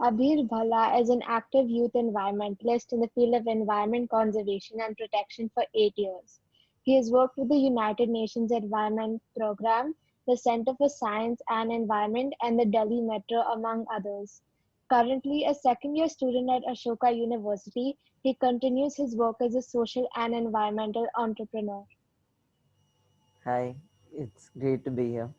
Abhiir Bhalla is an active youth environmentalist in the field of environment conservation and protection for 8 years. He has worked with the United Nations Environment Programme, the Center for Science and Environment, and the Delhi Metro, among others. Currently a second-year student at Ashoka University, he continues his work as a social and environmental entrepreneur. Hi, it's great to be here.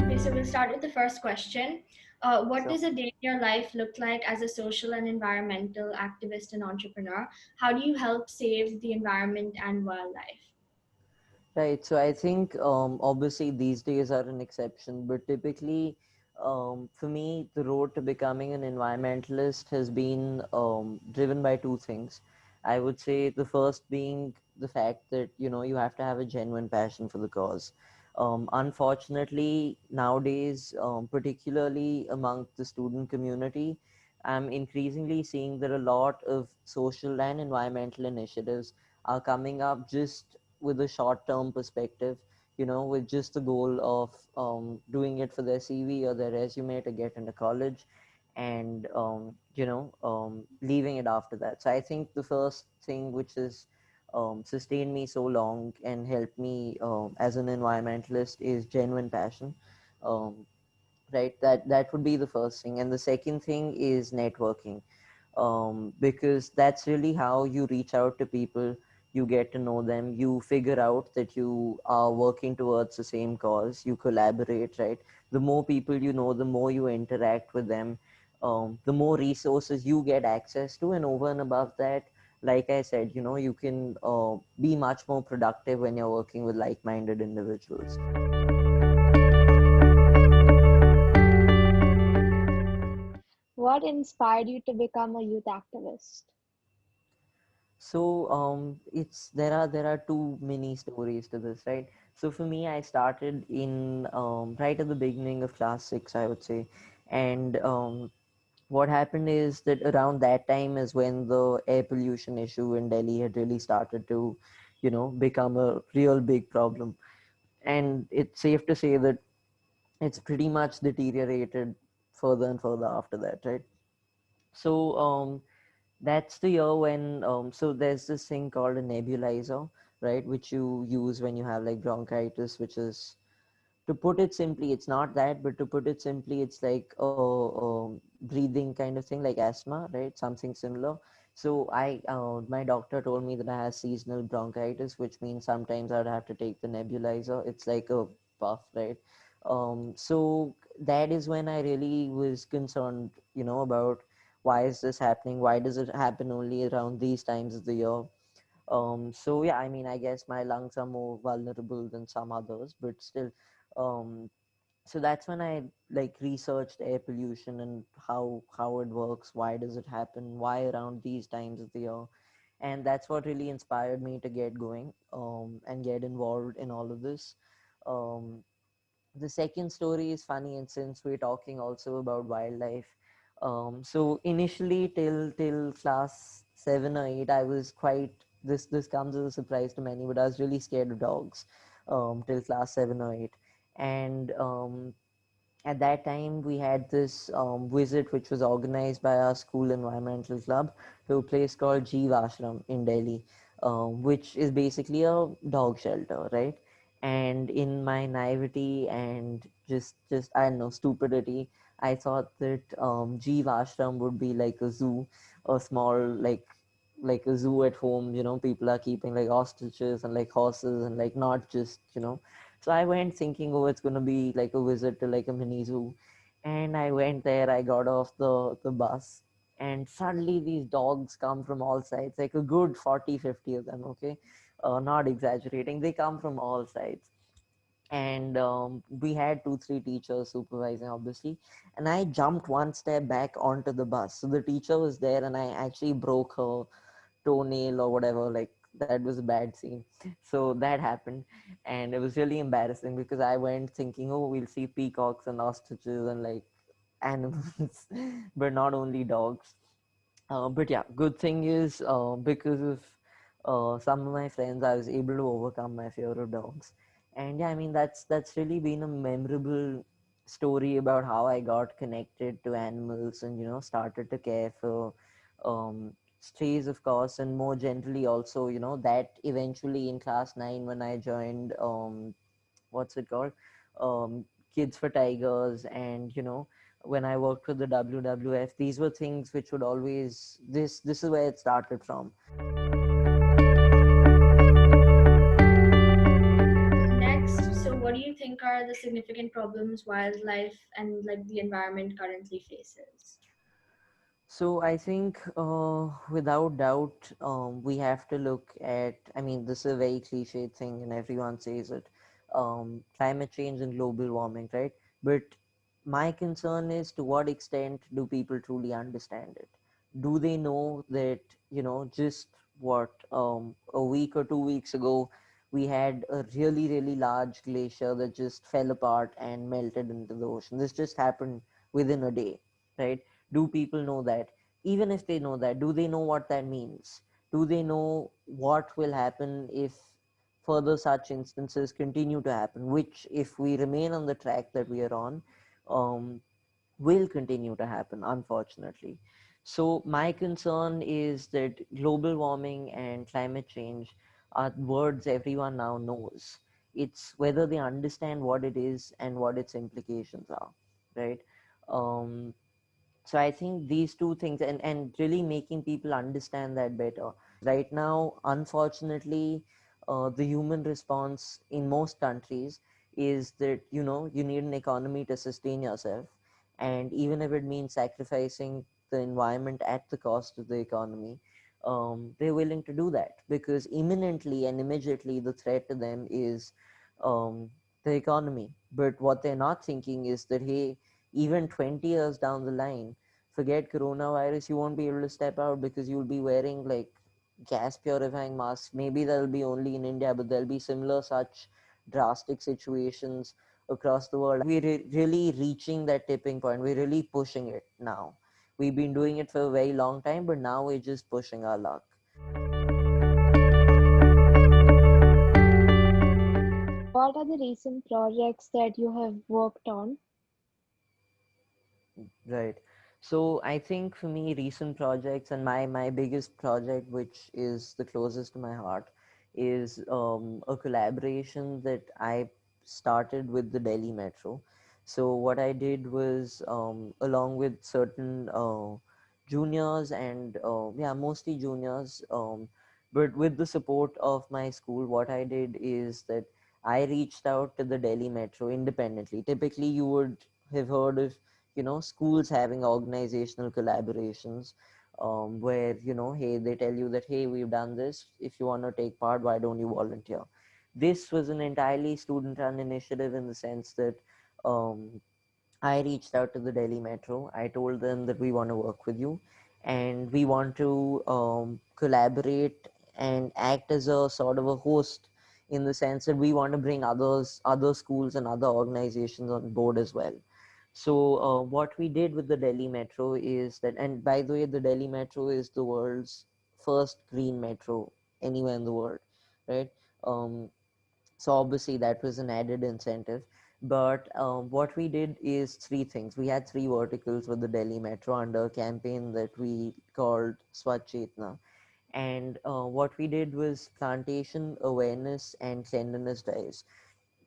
Okay, so we'll start with the first question. What So, does a day in your life look like as a social and environmental activist and entrepreneur? How do you help save the environment and wildlife? right, so I think obviously these days are an exception, but typically for me, the road to becoming an environmentalist has been driven by two things. I would say the first being the fact that, you have to have a genuine passion for the cause. Unfortunately, nowadays, particularly among the student community, I'm increasingly seeing that a lot of social and environmental initiatives are coming up just with a short term perspective, with just the goal of doing it for their CV or their resume to get into college and, leaving it after that. So I think the first thing which has sustained me so long and helped me as an environmentalist is genuine passion. Um, right, that would be the first thing, and the second thing is networking, because that's really how you reach out to people. You get to know them, you figure out that you are working towards the same cause, you collaborate, right? The more people you know, the more you interact with them, the more resources you get access to, and over and above that, like I said, you can be much more productive when you're working with like-minded individuals. What inspired you to become a youth activist? So it's there are two mini stories to this, right? So for me, I started in right at the beginning of class six, I would say, and what happened is that around that time is when the air pollution issue in Delhi had really started to, become a real big problem, and it's safe to say that it's pretty much deteriorated further and further after that, right? So that's the year when so there's this thing called a nebulizer, right, which you use when you have like bronchitis, which is, to put it simply, it's not that, but to put it simply, it's like a breathing kind of thing, like asthma, right? Something similar. So my doctor told me that I have seasonal bronchitis, which means sometimes I'd have to take the nebulizer. It's like a puff, right? So that is when I really was concerned, about why is this happening? Why does it happen only around these times of the year? So yeah, I mean, I guess my lungs are more vulnerable than some others, but still, um, so that's when I like researched air pollution and how it works, why does it happen, why around these times of the year, and that's what really inspired me to get going and get involved in all of this. Um, the second story is funny, and since we're talking also about wildlife, so initially till class 7 or 8, I was quite, this comes as a surprise to many, but I was really scared of dogs till class 7 or 8, and at that time we had this visit which was organized by our school environmental club to a place called Jeev Ashram in Delhi, which is basically a dog shelter, right? And in my naivety and just I don't know, stupidity, I thought that Jeev Ashram would be like a zoo, a small, like a zoo at home. People are keeping like ostriches and like horses and like not just, so I went thinking, oh, it's gonna be like a visit to like a mini zoo. And I went there, I got off the bus, and suddenly these dogs come from all sides, like a good 40, 50 of them, okay? Not exaggerating, they come from all sides. And we had 2 3 teachers supervising, obviously, and I jumped one step back onto the bus, so the teacher was there, and I actually broke her toenail or whatever. Like, that was a bad scene. So that happened, and it was really embarrassing because I went thinking, oh, we'll see peacocks and ostriches and like animals, but not only dogs. But yeah, good thing is, because of some of my friends, I was able to overcome my fear of dogs. And yeah, I mean that's really been a memorable story about how I got connected to animals and started to care for strays, of course, and more generally also that eventually in class 9 when I joined what's it called, um, Kids for Tigers, and when I worked with the WWF, these were things which would always this is where it started from. Next, so what do you think are the significant problems wildlife and like the environment currently faces? So I think, without doubt, we have to look at. I mean, this is a very cliched thing, and everyone says it. Climate change and global warming, right? But my concern is, to what extent do people truly understand it? Do they know that just what a week or 2 weeks ago we had a really really large glacier that just fell apart and melted into the ocean. This just happened within a day, right? Do people know that? Even if they know that, do they know what that means? Do they know what will happen if further such instances continue to happen, which, if we remain on the track that we are on, um, will continue to happen, unfortunately. So my concern is that global warming and climate change are words everyone now knows. It's whether they understand what it is and what its implications are, right? um, so I think these two things, and really making people understand that better, because right now, unfortunately, the human response in most countries is that you need an economy to sustain yourself, and even if it means sacrificing the environment at the cost of the economy, they're willing to do that because imminently and immediately the threat to them is um, the economy. But what they're not thinking is that, hey, even 20 years down the line, forget coronavirus, you won't be able to step out because you'll be wearing like gas purifying masks. Maybe that'll be only in India, but there'll be similar such drastic situations across the world. We're really reaching that tipping point. We're really pushing it now. We've been doing it for a very long time, but now we're just pushing our luck. What are the recent projects that you have worked on? Right. So I think for me, recent projects and my biggest project, which is the closest to my heart, is a collaboration that I started with the Delhi Metro. So what I did was, along with certain juniors and yeah, mostly juniors, but with the support of my school, what I did is that I reached out to the Delhi Metro independently. Typically, you would have heard of schools having organizational collaborations, where hey, they tell you that, hey, we've done this, if you want to take part, why don't you volunteer? This was an entirely student run initiative, in the sense that um, I reached out to the Delhi Metro. I told them that we want to work with you, and we want to collaborate and act as a sort of a host, in the sense that we want to bring other schools and other organizations on board as well. So what we did with the Delhi Metro is that, and by the way, the Delhi Metro is the world's first green metro anywhere in the world, right? Um, so obviously that was an added incentive. But what we did is three things. We had three verticals with the Delhi Metro under a campaign that we called Swachh Chetna. And what we did was plantation awareness and cleanliness drives.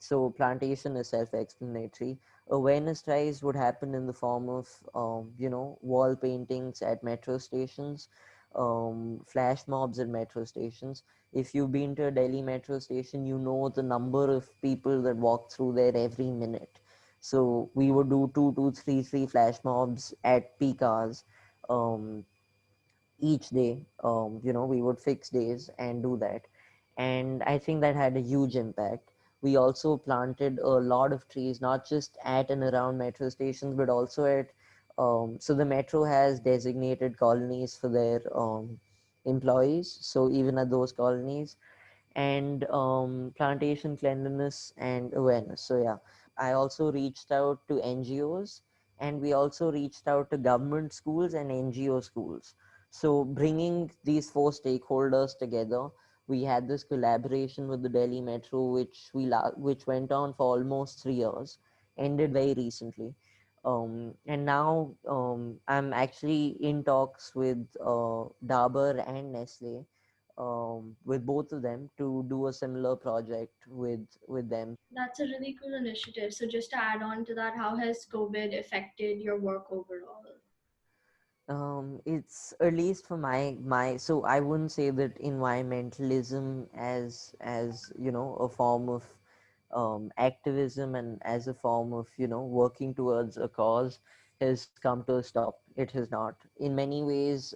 So plantation is self-explanatory. Awareness drives would happen in the form of wall paintings at metro stations, flash mobs at metro stations. If you've been to a Delhi metro station, you know the number of people that walk through there every minute. So we would do three flash mobs at peak hours, um, each day. We would fix days and do that, and I think that had a huge impact. We also planted a lot of trees, not just at and around metro stations, but also at so the metro has designated colonies for their employees, so even at those colonies, and plantation cleanliness and awareness. So yeah, I also reached out to NGOs, and we also reached out to government schools and NGO schools. So bringing these four stakeholders together, We had this collaboration with the Delhi Metro, which went on for almost 3 years, ended very recently. And now I'm actually in talks with Dabur and Nestle, with both of them to do a similar project with them. That's a really cool initiative. So, just to add on to that, how has COVID affected your work overall? It's at least for my so I wouldn't say that environmentalism as a form of activism and as a form of working towards a cause has come to a stop. It has not. In many ways,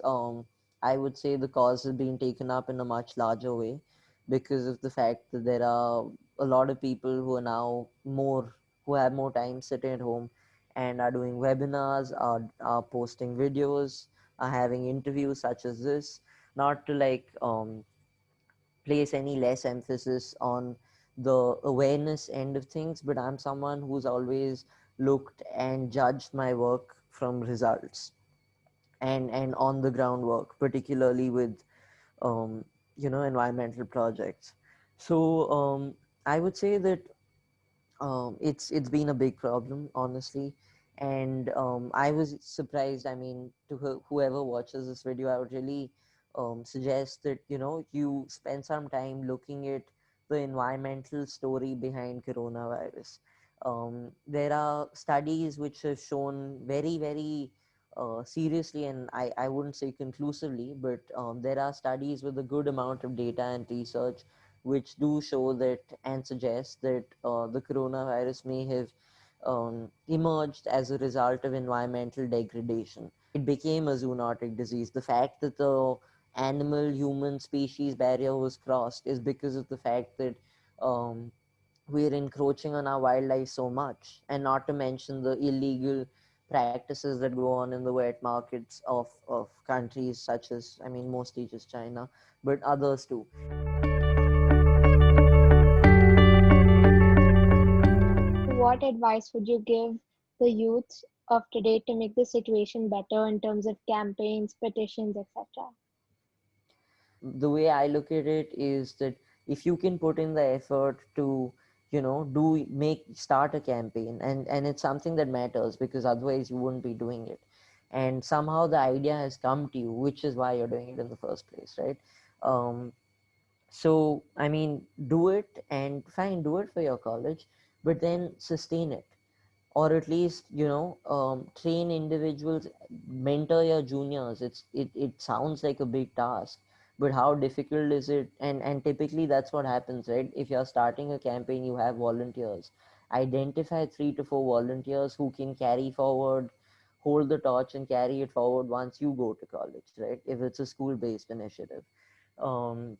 I would say the cause has been taken up in a much larger way because of the fact that there are a lot of people who are now more who have more time sitting at home and are doing webinars, are posting videos, are having interviews such as this, not to place any less emphasis on the awareness end of things, but I'm someone who's always looked and judged my work from results and on the ground work, particularly with um, environmental projects. So I would say that it's been a big problem, honestly, and I was surprised. I mean, to whoever watches this video, I would really suggest that you spend some time looking at the environmental story behind coronavirus. There are studies which have shown very seriously, and I wouldn't say conclusively, but there are studies with a good amount of data and research which do show that and suggest that the coronavirus may have emerged as a result of environmental degradation. It became a zoonotic disease. The fact that the animal human species barrier was crossed is because of the fact that um, we're encroaching on our wildlife so much, and not to mention the illegal practices that go on in the wet markets of countries such as, I mean, mostly just China, but others too. What advice would you give the youth of today to make the situation better in terms of campaigns, petitions, etc.? The way I look at it is that if you can put in the effort to do make start a campaign, and it's something that matters, because otherwise you wouldn't be doing it, and somehow the idea has come to you, which is why you're doing it in the first place, right? um, so I mean, do it, and fine, do it for your college, but then sustain it, or at least train individuals, mentor your juniors. It sounds like a big task, but how difficult is it? And typically that's what happens, right? If you're starting a campaign, you have volunteers. Identify 3 to 4 volunteers who can carry forward, hold the torch and carry it forward once you go to college, right? If it's a school based initiative. um,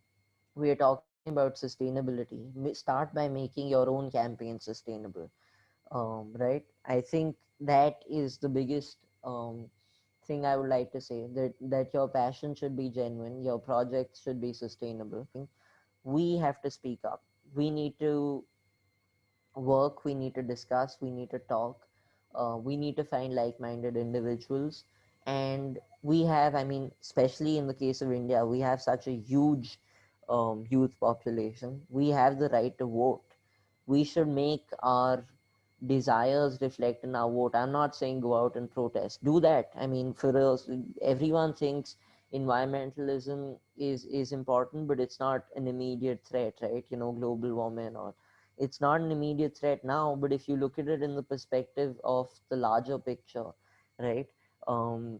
we are talking about sustainability. Start by making your own campaign sustainable. Right? I think that is the biggest thing I would like to say, that your passion should be genuine, your projects should be sustainable. We have to speak up. We need to work, we need to discuss, we need to talk, we need to find like-minded individuals. And we have, I mean, especially in the case of India, we have such a huge youth population. We have the right to vote. We should make our desires reflect in our vote. I'm not saying go out and protest. Do that. I mean, for us, everyone thinks environmentalism is important, but it's not an immediate threat, right? Global warming, or it's not an immediate threat now. But if you look at it in the perspective of the larger picture, right? Um,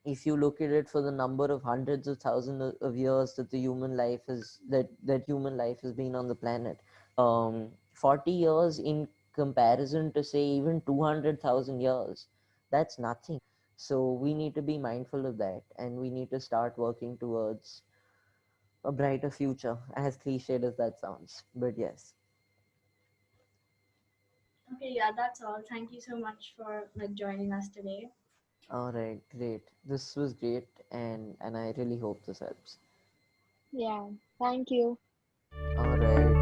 if you look at it for the number of hundreds of thousands of years that the human life is that human life has been on the planet, 40 years in comparison to, say, even 200,000 years, that's nothing. So we need to be mindful of that, and we need to start working towards a brighter future, as cliched as that sounds. But yes. Okay, yeah, that's all. Thank you so much for joining us today. All right, great. This was great, and I really hope this helps. Yeah, thank you. All right.